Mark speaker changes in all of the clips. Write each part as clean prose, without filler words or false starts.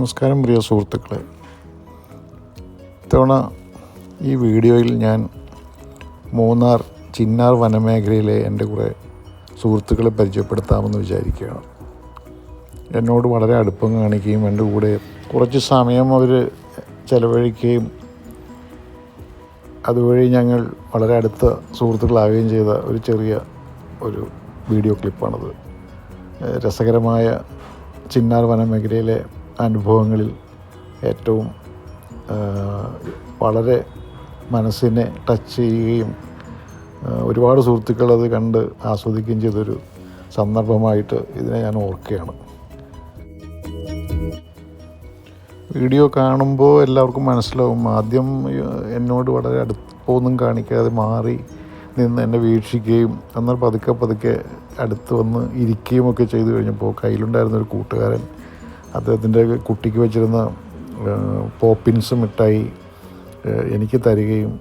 Speaker 1: നമസ്കാരം പ്രിയ സുഹൃത്തുക്കളെ. ഇത്തവണ ഈ വീഡിയോയിൽ ഞാൻ മൂന്നാർ ചിന്നാർ വനമേഖലയിലെ എൻ്റെ കുറേ സുഹൃത്തുക്കളെ പരിചയപ്പെടുത്താമെന്ന് വിചാരിക്കുകയാണ്. എന്നോട് വളരെ അടുപ്പം കാണിക്കുകയും എൻ്റെ കൂടെ കുറച്ച് സമയം അവർ ചെലവഴിക്കുകയും അതുവഴി ഞങ്ങൾ വളരെ അടുത്ത സുഹൃത്തുക്കളാവുകയും ചെയ്ത ഒരു ചെറിയ വീഡിയോ ക്ലിപ്പാണത്. രസകരമായ ചിന്നാർ വനമേഖലയിലെ അനുഭവങ്ങളിൽ ഏറ്റവും വളരെ മനസ്സിനെ ടച്ച് ചെയ്യുകയും ഒരുപാട് സുഹൃത്തുക്കൾ അത് കണ്ട് ആസ്വദിക്കുകയും ചെയ്തൊരു സന്ദർഭമായിട്ട് ഇതിനെ ഞാൻ ഓർക്കുകയാണ്. വീഡിയോ കാണുമ്പോൾ എല്ലാവർക്കും മനസ്സിലാവും. ആദ്യം എന്നോട് വളരെ അടുപ്പമൊന്നും കാണിക്കാതെ മാറി നിന്ന് എന്നെ വീക്ഷിക്കുകയും എന്നാൽ പതുക്കെ അടുത്ത് വന്ന് ഇരിക്കുകയും ഒക്കെ ചെയ്തു കഴിഞ്ഞപ്പോൾ കയ്യിലുണ്ടായിരുന്നൊരു കൂട്ടുകാരൻ അദ്ദേഹത്തിൻ്റെ കുട്ടിക്ക് വെച്ചിരുന്ന പോപ്പിൻസ് മിഠായി എനിക്ക് തരികയും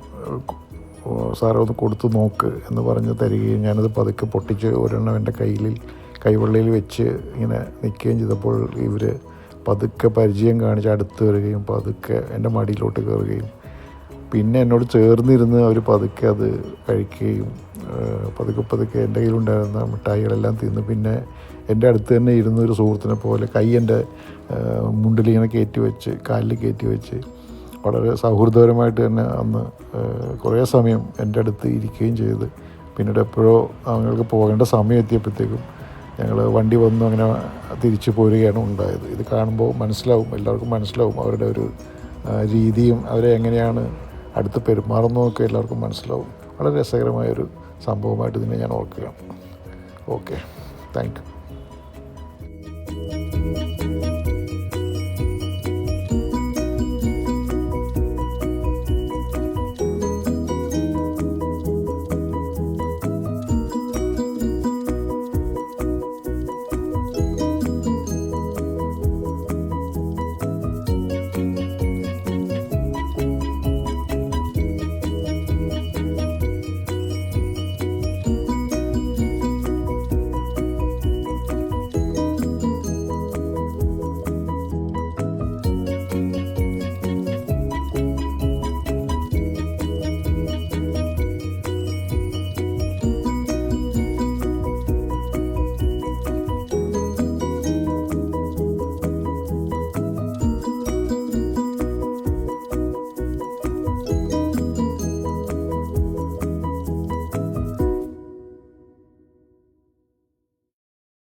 Speaker 1: സാറേ ഒന്ന് കൊടുത്ത് നോക്ക് എന്ന് പറഞ്ഞ് തരികയും ഞാനത് പതുക്കെ പൊട്ടിച്ച് ഒരെണ്ണം എൻ്റെ കൈവെള്ളയിൽ വെച്ച് ഇങ്ങനെ നിൽക്കുകയും ചെയ്തപ്പോൾ ഇവർ പതുക്കെ പരിചയം കാണിച്ച് അടുത്ത് വരികയും പതുക്കെ എൻ്റെ മടിയിലോട്ട് കയറുകയും പിന്നെ എന്നോട് ചേർന്നിരുന്ന് അവർ പതുക്കെ അത് കഴിക്കുകയും പതുക്കെ എൻ്റെ കയ്യിലുണ്ടായിരുന്ന മിഠായികളെല്ലാം തിന്ന് പിന്നെ എൻ്റെ അടുത്ത് തന്നെ ഇരുന്നൊരു സുഹൃത്തിനെ പോലെ കൈ എൻ്റെ മുണ്ടിലിങ്ങനെ കയറ്റി വെച്ച് കാലിൽ കയറ്റി വെച്ച് വളരെ സൗഹൃദപരമായിട്ട് തന്നെ അന്ന് കുറേ സമയം എൻ്റെ അടുത്ത് ഇരിക്കുകയും ചെയ്ത് പിന്നീട് എപ്പോഴോ അവങ്ങൾക്ക് പോകേണ്ട സമയം എത്തിയപ്പോഴത്തേക്കും ഞങ്ങൾ വണ്ടി വന്നു അങ്ങനെ തിരിച്ചു പോരുകയാണ് ഉണ്ടായത്. ഇത് കാണുമ്പോൾ എല്ലാവർക്കും മനസ്സിലാവും അവരുടെ ഒരു രീതിയും അവരെ എങ്ങനെയാണ് അടുത്ത് പെരുമാറുന്നതൊക്കെ എല്ലാവർക്കും മനസ്സിലാവും. വളരെ രസകരമായൊരു സംഭവമായിട്ട് ഇതിനെ ഞാൻ ഓർക്കുകയാണ്. Okay, thank you.